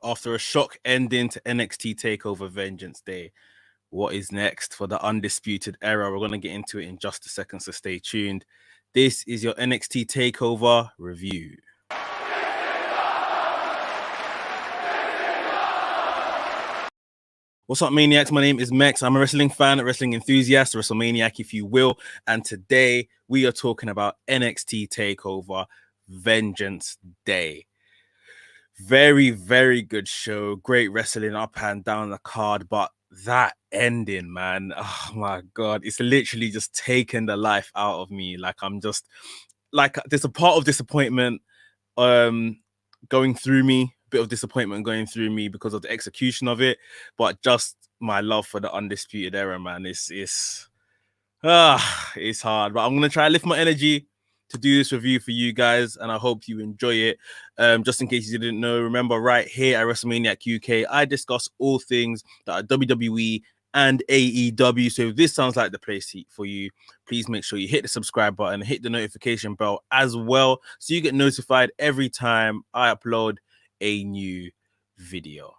after a shock ending to NXT Takeover Vengeance Day. What is next for the Undisputed Era? We're going to get into it in just a second, so stay tuned. This is your NXT Takeover review. What's up, Maniacs? My name is Mex. I'm a wrestling fan, a wrestling enthusiast, WrestleManiac, if you will. And today we are talking about NXT Takeover Vengeance Day. Very, very good show. Great wrestling up and down the card, but that ending, man, oh my God, it's literally just taken the life out of me. Like, I'm just like, there's a part of disappointment going through me, bit of disappointment going through me because of the execution of it, but just my love for the Undisputed Era, man, it's hard, but I'm gonna try to lift my energy to do this review for you guys, and I hope you enjoy it. Just in case you didn't know, remember, right here at WrestleManiac UK, I discuss all things that are WWE and AEW. So if this sounds like the place for you, please make sure you hit the subscribe button, hit the notification bell as well, so you get notified every time I upload a new video.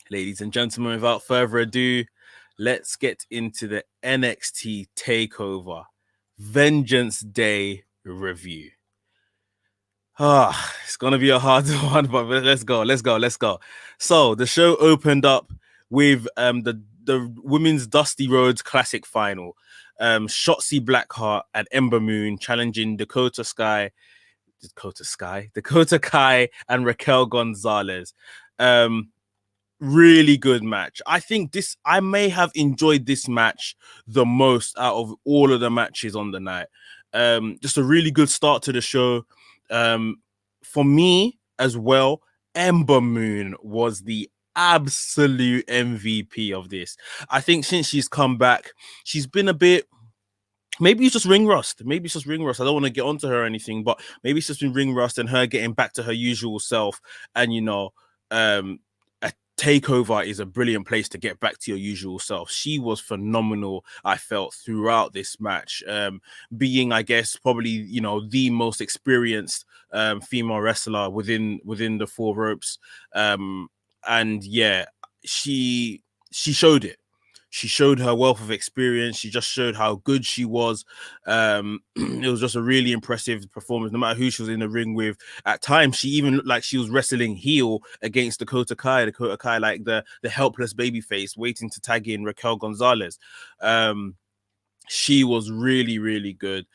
Ladies and gentlemen, without further ado, let's get into the NXT Takeover Vengeance Day review. It's gonna be a hard one, but let's go. So the show opened up with the Women's Dusty Rhodes Classic final. Shotzi Blackheart and Ember Moon challenging Dakota Kai and Raquel Gonzalez. Really good match. I think I may have enjoyed this match the most out of all of the matches on the night. Just a really good start to the show. For me as well, Ember Moon was the absolute MVP of this. I think since she's come back, she's been a bit, maybe it's just ring rust. I don't want to get onto her or anything, but maybe it's just been ring rust and her getting back to her usual self. And, you know, a takeover is a brilliant place to get back to your usual self. She was phenomenal, I felt, throughout this match, being, I guess, probably, you know, the most experienced female wrestler within the four ropes. And yeah, she showed it. She showed her wealth of experience. She just showed how good she was. It was just a really impressive performance, no matter who she was in the ring with. At times, she even looked like she was wrestling heel against Dakota Kai, like the helpless babyface waiting to tag in Raquel Gonzalez. She was really, really good.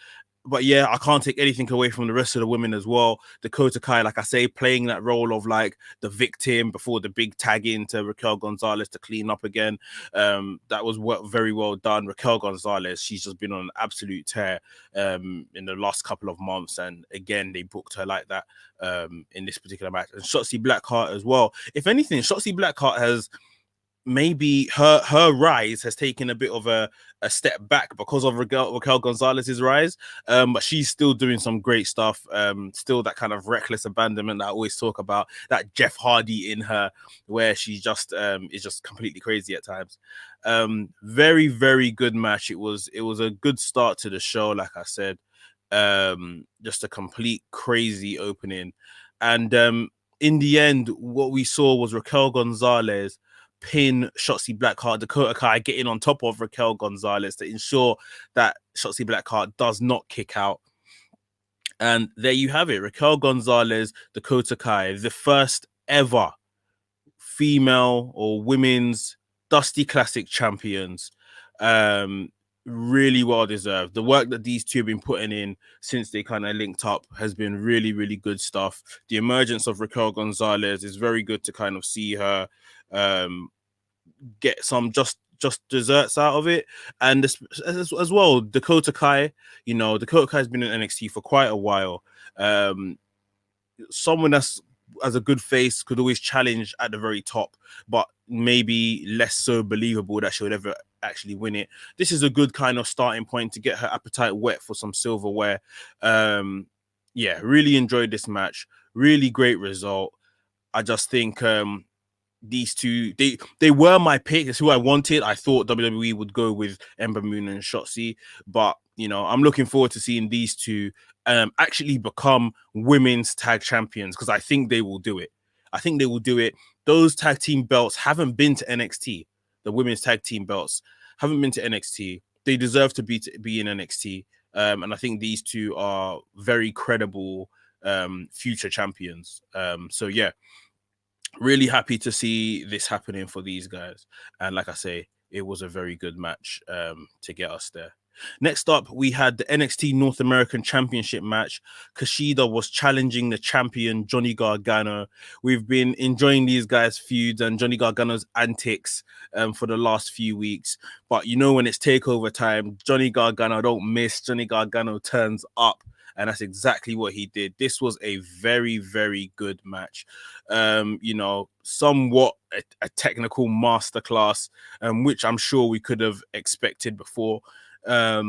But yeah, I can't take anything away from the rest of the women as well. Dakota Kai, like I say, playing that role of like the victim before the big tag in to Raquel Gonzalez to clean up again. That was very well done. Raquel Gonzalez, she's just been on an absolute tear in the last couple of months. And again, they booked her like that in this particular match. And Shotzi Blackheart as well. If anything, Shotzi Blackheart has, maybe her rise has taken a bit of a step back because of Raquel Gonzalez's rise, but she's still doing some great stuff. Still that kind of reckless abandonment that I always talk about, that Jeff Hardy in her, where she just is just completely crazy at times. Very, very good match. It was a good start to the show, like I said. Just a complete crazy opening, and in the end, what we saw was Raquel Gonzalez pin Shotzi Blackheart, Dakota Kai getting on top of Raquel Gonzalez to ensure that Shotzi Blackheart does not kick out. And there you have it, Raquel Gonzalez, Dakota Kai, the first ever female or women's Dusty Classic champions. Really well deserved. The work that these two have been putting in since they kind of linked up has been really, really good stuff. The emergence of Raquel Gonzalez is very good to kind of see her get some just desserts out of it. And as well, Dakota Kai, you know, Dakota Kai has been in NXT for quite a while. Someone that's as a good face could always challenge at the very top, but maybe less so believable that she would ever actually win it. This is a good kind of starting point to get her appetite wet for some silverware. Yeah, really enjoyed this match. Really great result. I just think these two, they were my pick. It's who I wanted. I thought WWE would go with Ember Moon and Shotzi, but you know, I'm looking forward to seeing these two actually become women's tag champions, because I think they will do it. I think they will do it. Those tag team belts haven't been to NXT. The women's tag team belts haven't been to NXT. They deserve to be in NXT. And I think these two are very credible future champions. So yeah, really happy to see this happening for these guys. And like I say, it was a very good match to get us there. Next up, we had the NXT North American Championship match. Kushida was challenging the champion, Johnny Gargano. We've been enjoying these guys' feuds and Johnny Gargano's antics for the last few weeks. But you know, when it's takeover time, Johnny Gargano don't miss. Johnny Gargano turns up. And that's exactly what he did. This was a very, very good match. You know, somewhat a technical masterclass, which I'm sure we could have expected before. I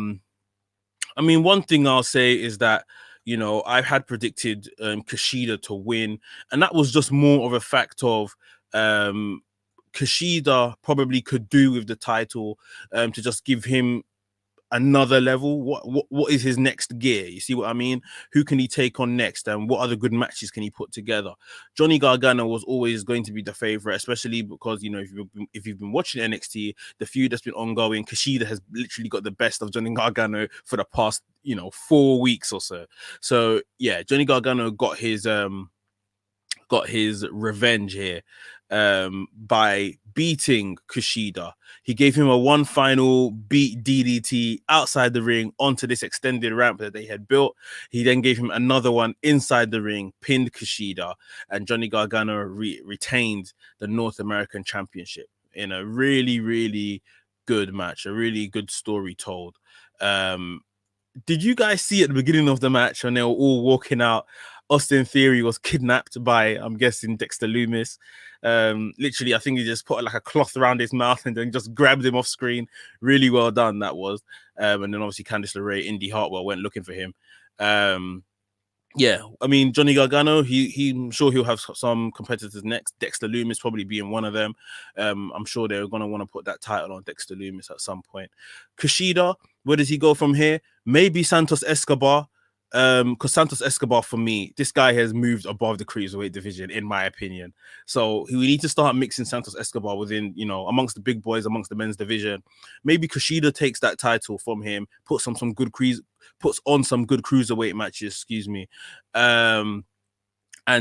mean, one thing I'll say is that, you know, I had predicted Kushida to win, and that was just more of a fact of Kushida probably could do with the title to just give him another level. What is his next gear? You see what I mean? Who can he take on next, and what other good matches can he put together? Johnny Gargano was always going to be the favorite, especially because, you know, if you've been watching NXT, the feud that's been ongoing, Kushida has literally got the best of Johnny Gargano for the past, you know, 4 weeks or so. So yeah, Johnny Gargano got his revenge here by beating Kushida. He gave him a one final beat DDT outside the ring onto this extended ramp that they had built. He then gave him another one inside the ring, pinned Kushida, and Johnny Gargano retained the North American Championship in a really, really good match, a really good story told. Did you guys see at the beginning of the match when they were all walking out, Austin Theory was kidnapped by, I'm guessing, Dexter Lumis? Literally, I think he just put like a cloth around his mouth and then just grabbed him off screen. Really well done, that was. And then obviously Candice LeRae, Indy Hartwell went looking for him. Yeah, I mean, Johnny Gargano, I'm sure he'll have some competitors next. Dexter Lumis probably being one of them. I'm sure they're going to want to put that title on Dexter Lumis at some point. Kushida, where does he go from here? Maybe Santos Escobar. Because Santos Escobar, for me, this guy has moved above the cruiserweight division, in my opinion. So we need to start mixing Santos Escobar within, you know, amongst the big boys, amongst the men's division. Maybe Kushida takes that title from him, puts on some good cruiserweight matches, excuse me. And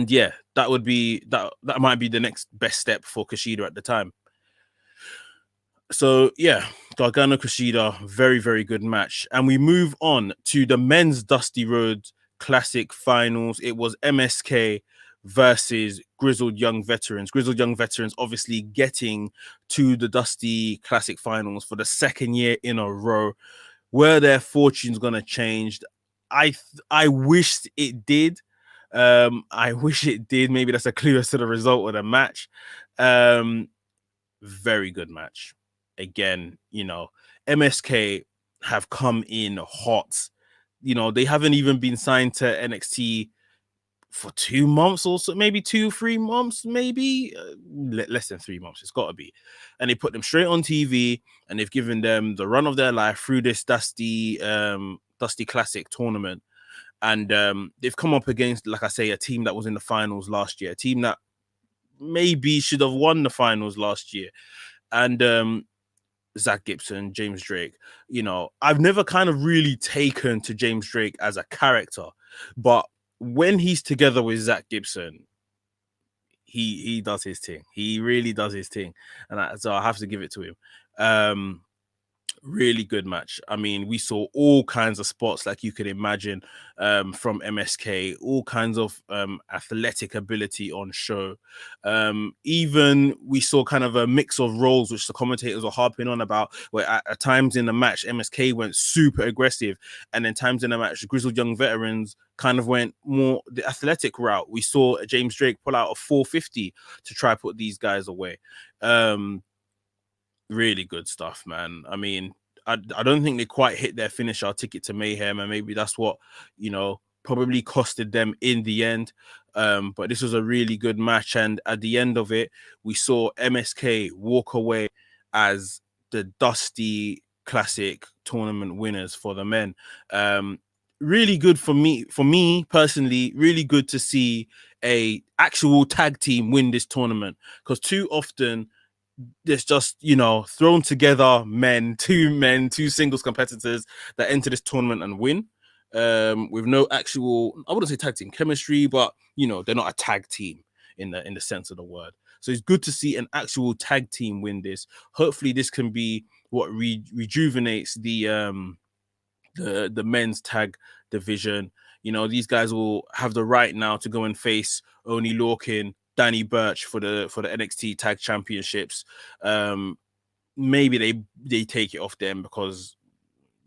yeah, that might be the next best step for Kushida at the time. So yeah, Gargano Kushida, very, very good match. And we move on to the men's Dusty Rhodes Classic finals. It was MSK versus Grizzled Young Veterans. Grizzled Young Veterans obviously getting to the Dusty Classic finals for the second year in a row. Were their fortunes going to change? I wished it did. I wish it did. Maybe that's a clue as to the result of the match. Very good match. Again, you know, MSK have come in hot. You know, they haven't even been signed to NXT for 2 months or so, maybe 2-3 months, maybe less than 3 months. It's got to be. And they put them straight on TV, and they've given them the run of their life through this Dusty Classic tournament. And they've come up against, like I say, a team that was in the finals last year, a team that maybe should have won the finals last year. And Zach Gibson, James Drake. You know, I've never kind of really taken to James Drake as a character, but when he's together with Zach Gibson, he does his thing. He really does his thing, and so I have to give it to him. Really good match. I mean, we saw all kinds of spots like you could imagine from MSK, all kinds of athletic ability on show. Even we saw kind of a mix of roles, which the commentators were harping on about, where at times in the match, MSK went super aggressive, and then times in the match, Grizzled Young Veterans kind of went more the athletic route. We saw James Drake pull out a 450 to try put these guys away. Really good stuff, man. I mean, I don't think they quite hit their finish, our ticket to Mayhem, and maybe that's what, you know, probably costed them in the end. But this was a really good match, and at the end of it, we saw MSK walk away as the Dusty Classic tournament winners for the men. really good for me personally, really good to see a actual tag team win this tournament, because too often there's just, thrown together two singles competitors that enter this tournament and win, with no actual, I wouldn't say tag team chemistry, but they're not a tag team in the sense of the word. So it's good to see an actual tag team win this. Hopefully this can be what rejuvenates the men's tag division. These guys will have the right now to go and face Oni Lorcan, Danny Burch for the NXT Tag Championships. Maybe they take it off them, because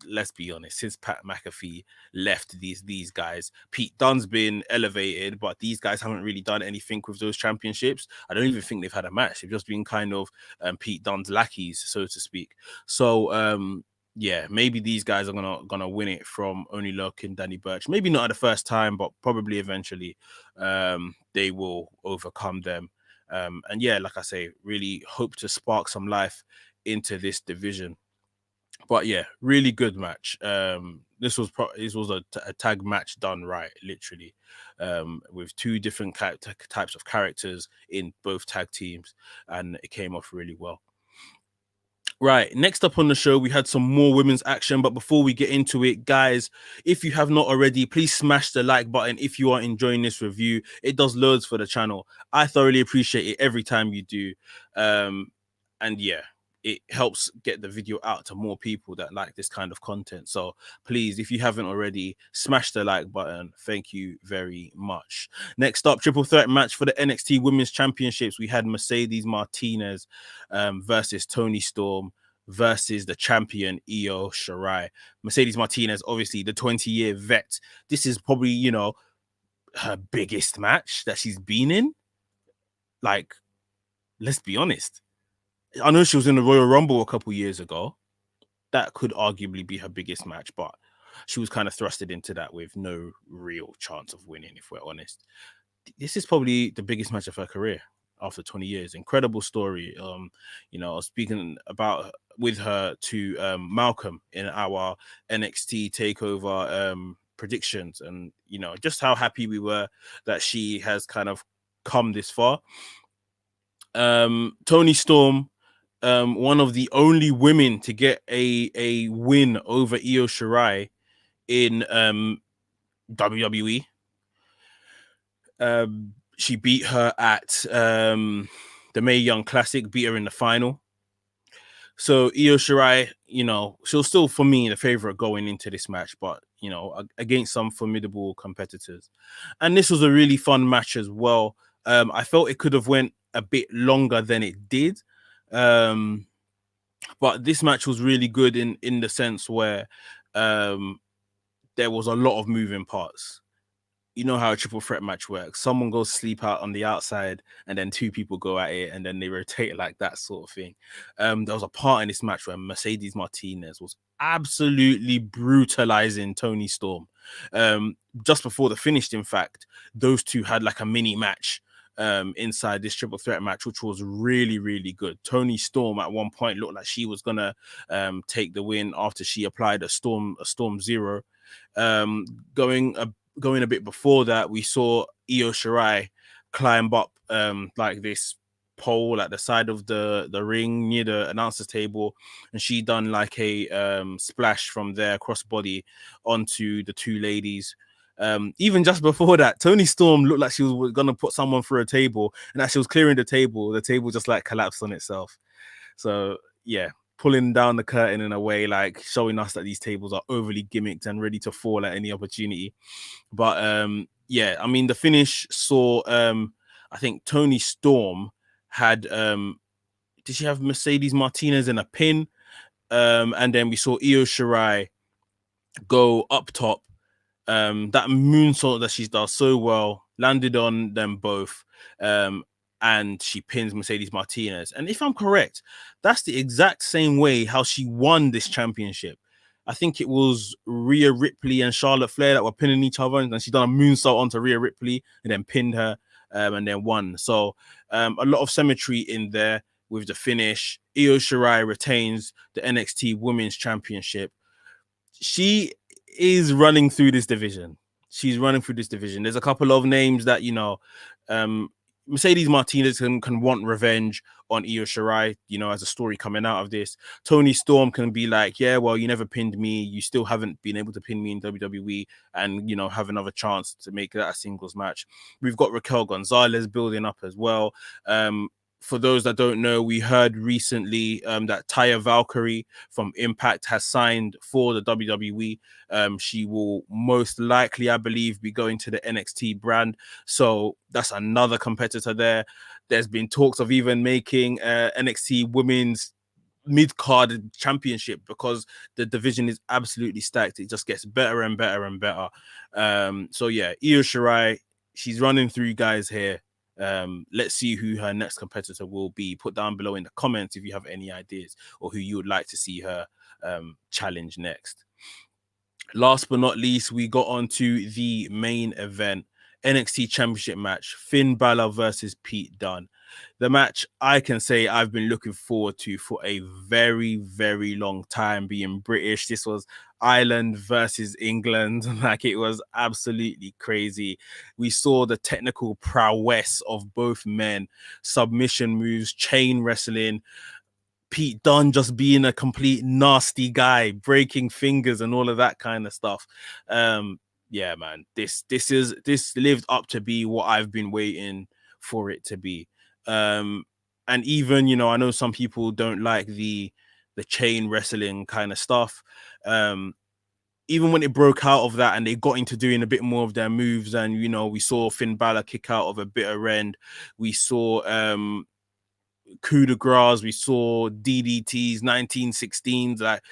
let's be honest, since Pat McAfee left these guys, Pete Dunne's been elevated, but these guys haven't really done anything with those championships. I don't even think they've had a match. They've just been kind of Pete Dunne's lackeys, so to speak. So yeah, maybe these guys are gonna win it from Oni Lorcan, Danny Burch. Maybe not at the first time, but probably eventually they will overcome them. And yeah, like I say, really hope to spark some life into this division. But yeah, really good match. This was a tag match done right, literally, with two different types of characters in both tag teams, and it came off really well. Right, next up on the show, we had some more women's action. But before we get into it, guys, if you have not already, please smash the like button if you are enjoying this review. It does loads for the channel. I thoroughly appreciate it every time you do. And yeah, it helps get the video out to more people that like this kind of content. So please, if you haven't already, smash the like button. Thank you very much. Next up, triple threat match for the NXT Women's Championships. We had Mercedes Martinez versus Toni Storm versus the champion Io Shirai. Mercedes Martinez, obviously the 20-year vet. This is probably, her biggest match that she's been in. Like, let's be honest. I know she was in the Royal Rumble a couple years ago. That could arguably be her biggest match, but she was kind of thrusted into that with no real chance of winning, if we're honest. This is probably the biggest match of her career after 20 years. Incredible story. I was speaking about with her to Malcolm in our NXT Takeover predictions, and just how happy we were that she has kind of come this far. Toni Storm, one of the only women to get a win over Io Shirai in WWE. She beat her at the Mae Young Classic, beat her in the final. So Io Shirai, she'll still, for me, the favorite going into this match, but against some formidable competitors. And this was a really fun match as well. I felt it could have went a bit longer than it did. But this match was really good in the sense where there was a lot of moving parts. You know how a triple threat match works. Someone goes sleep out on the outside, and then two people go at it, and then they rotate, like that sort of thing. There was a part in this match where Mercedes Martinez was absolutely brutalizing Toni Storm. Just before the finish, in fact, those two had like a mini match inside this triple threat match, which was really, really good. Toni Storm at one point looked like she was gonna take the win after she applied a Storm Zero. Going a bit before that, we saw Io Shirai climb up like this pole at the side of the ring near the announcer's table, and she done like a splash from there crossbody onto the two ladies. Even just before that, Toni Storm looked like she was gonna put someone through a table, and as she was clearing the table just like collapsed on itself. So yeah, pulling down the curtain in a way, like showing us that these tables are overly gimmicked and ready to fall at any opportunity. But yeah, I mean, the finish saw I think Toni Storm had did she have Mercedes Martinez in a pin? And then we saw Io Shirai go up top. That moonsault that she does so well landed on them both. And she pins Mercedes Martinez. And if I'm correct, that's the exact same way how she won this championship. I think it was Rhea Ripley and Charlotte Flair that were pinning each other, and she done a moonsault onto Rhea Ripley and then pinned her and then won. So a lot of symmetry in there with the finish. Io Shirai retains the NXT Women's Championship. She is running through this division. She's running through this division. There's a couple of names that, you know, Mercedes Martinez can want revenge on Io Shirai, you know, as a story coming out of this. Tony Storm can be like, yeah, well, you never pinned me. You still haven't been able to pin me in WWE and, you know, have another chance to make that a singles match. We've got Raquel Gonzalez building up as well. For those that don't know, we heard recently that Taya Valkyrie from Impact has signed for the WWE. She will most likely, I believe, be going to the NXT brand. So that's another competitor there. There's been talks of even making NXT Women's mid-card championship because the division is absolutely stacked. It just gets better and better and better. So yeah, Io Shirai, she's running through guys here. Let's see who her next competitor will be. Put down below in the comments if you have any ideas or who you would like to see her challenge next. Last but not least, we got on to the main event, NXT Championship match, Finn Balor versus Pete Dunne. The match I can say I've been looking forward to for a very, very long time. Being British, this was Ireland versus England. Like, it was absolutely crazy. We saw the technical prowess of both men, submission moves, chain wrestling. Pete Dunne just being a complete nasty guy, breaking fingers and all of that kind of stuff. Yeah, man, this lived up to be what I've been waiting for it to be. And even, you know, I know some people don't like the chain wrestling kind of stuff. Even when it broke out of that and they got into doing a bit more of their moves, and, you know, we saw Finn Balor kick out of a bitter end. We saw coup de grace, we saw DDTs, 1916s, like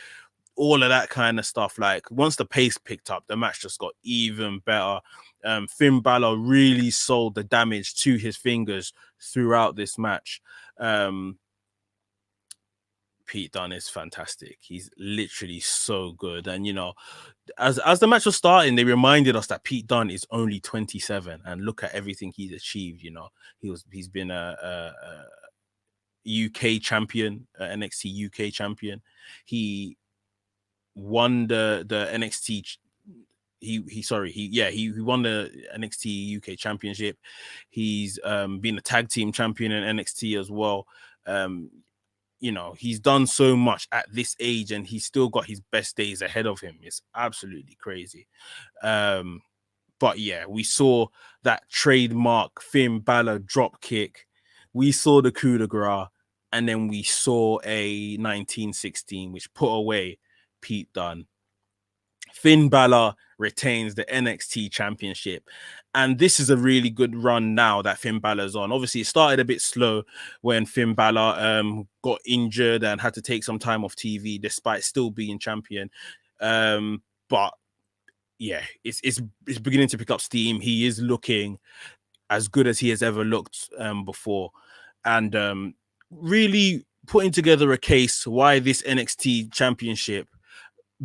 all of that kind of stuff. Like, once the pace picked up, the match just got even better. Finn Balor really sold the damage to his fingers throughout this match. Pete Dunne is fantastic. He's literally so good. And, you know, as the match was starting, they reminded us that Pete Dunne is only 27, and look at everything he's achieved. You know, he's been a UK champion, NXT UK champion. He won the NXT. He won the NXT UK championship. He's been a tag team champion in NXT as well. You know, he's done so much at this age, and he's still got his best days ahead of him. It's absolutely crazy. But yeah, we saw that trademark Finn Balor drop kick. We saw the coup de grace, and then we saw a 1916, which put away Pete Dunne. Finn Balor retains the NXT championship. And this is a really good run now that Finn Balor's on. Obviously, it started a bit slow when Finn Balor got injured and had to take some time off TV despite still being champion. But yeah, it's beginning to pick up steam. He is looking as good as he has ever looked before. And really putting together a case why this NXT championship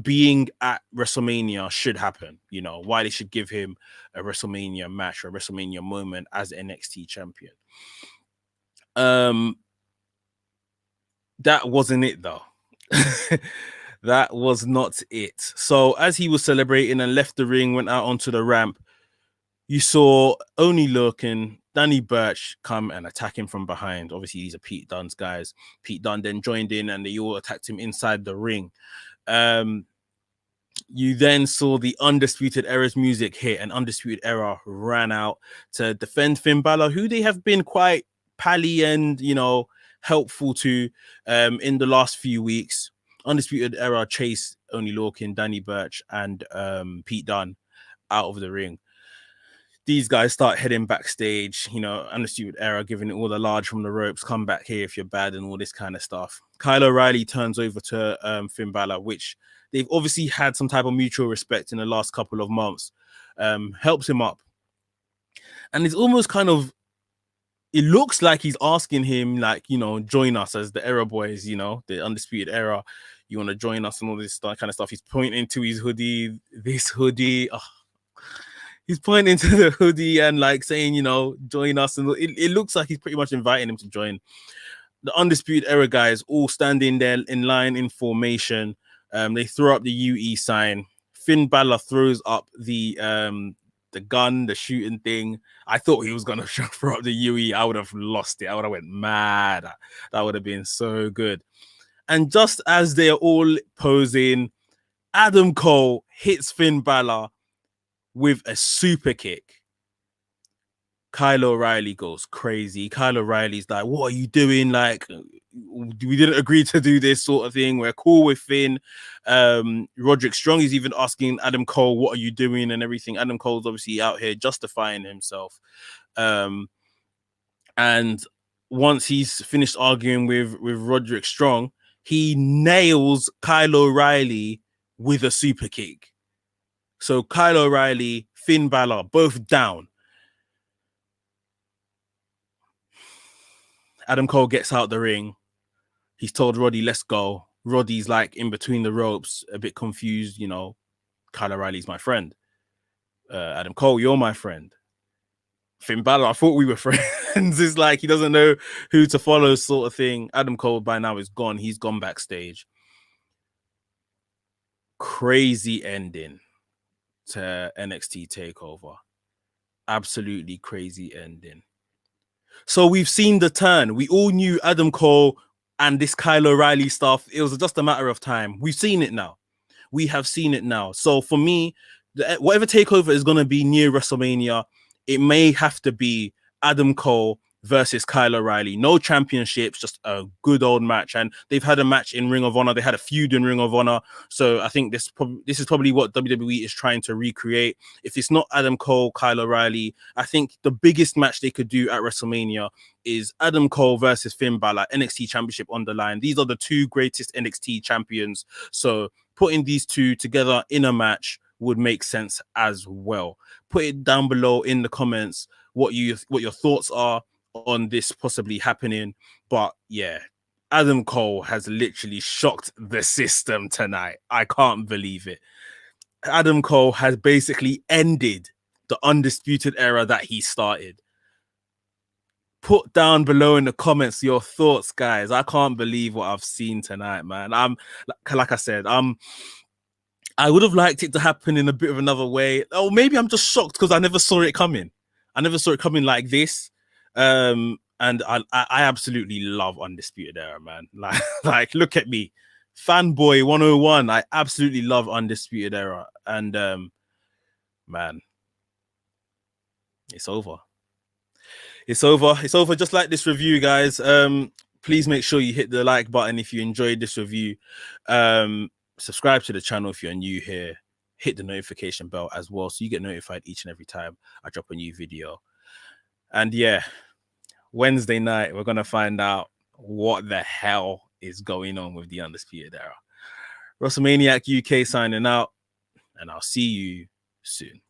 being at WrestleMania should happen. You know, why they should give him a WrestleMania match or a WrestleMania moment as NXT champion. That wasn't it though. That was not it. So as he was celebrating and left the ring, went out onto the ramp, you saw Oney Lorcan, Danny Burch come and attack him from behind. Obviously, these are Pete Dunne's guys. Pete Dunne then joined in and they all attacked him inside the ring. You then saw the Undisputed Era's music hit, and Undisputed Era ran out to defend Finn Balor, who they have been quite pally and, you know, helpful to in the last few weeks. Undisputed Era chased Oney Lorcan, Danny Burch, and Pete Dunne out of the ring. These guys start heading backstage, you know, Undisputed Era giving it all the large from the ropes, come back here if you're bad and all this kind of stuff. Kyle O'Reilly turns over to Finn Balor, which they've obviously had some type of mutual respect in the last couple of months, helps him up. And it's almost kind of, it looks like he's asking him, like, you know, join us as the Era boys, you know, the Undisputed Era. You want to join us and all this kind of stuff. He's pointing to his hoodie, this hoodie. Oh. He's pointing to the hoodie and like saying, you know, join us. And it looks like he's pretty much inviting him to join. The Undisputed Era guys all standing there in line in formation. They throw up the UE sign. Finn Balor throws up the gun, the shooting thing. I thought he was gonna throw up the UE. I would have lost it. I would have went mad. That would have been so good. And just as they're all posing, Adam Cole hits Finn Balor with a super kick. Kyle O'Reilly goes crazy. Kyle O'Reilly's like, what are you doing? Like, we didn't agree to do this sort of thing. We're cool with Finn. Roderick Strong is even asking Adam Cole, what are you doing and everything. Adam Cole's obviously out here justifying himself. And once he's finished arguing with Roderick Strong, he nails Kyle O'Reilly with a super kick. So Kyle O'Reilly, Finn Balor, both down. Adam Cole gets out the ring. He's told Roddy, let's go. Roddy's like in between the ropes, a bit confused. You know, Kyle O'Reilly's my friend. Adam Cole, you're my friend. Finn Balor, I thought we were friends. It's like he doesn't know who to follow, sort of thing. Adam Cole by now is gone. He's gone backstage. Crazy ending to NXT Takeover. Absolutely crazy ending. So we've seen the turn. We all knew Adam Cole and this Kyle O'Reilly stuff. It was just a matter of time. We've seen it now. We have seen it now. So for me, whatever takeover is going to be near WrestleMania, it may have to be Adam Cole versus Kyle O'Reilly. No championships, just a good old match. And they've had a match in Ring of Honor. They had a feud in Ring of Honor. So I think this is probably what WWE is trying to recreate. If it's not Adam Cole, Kyle O'Reilly, I think the biggest match they could do at WrestleMania is Adam Cole versus Finn Balor, NXT Championship on the line. These are the two greatest NXT champions. So putting these two together in a match would make sense as well. Put it down below in the comments what your thoughts are on this possibly happening. But yeah, Adam Cole has literally shocked the system tonight. I can't believe it. Adam Cole has basically ended the undisputed era that he started. Put down below in the comments your thoughts, guys. I can't believe what I've seen tonight, man. Like I said, I would have liked it to happen in a bit of another way. Oh, maybe I'm just shocked because I never saw it coming. I never saw it coming like this. And I absolutely love Undisputed Era, man. Like look at me. Fanboy 101. I absolutely love Undisputed Era. And man, it's over. It's over. It's over just like this review, guys. Please make sure you hit the like button if you enjoyed this review. Subscribe to the channel if you're new here. Hit the notification bell as well so you get notified each and every time I drop a new video. And yeah, Wednesday night, we're going to find out what the hell is going on with the Undisputed Era. WrestleManiac UK signing out, and I'll see you soon.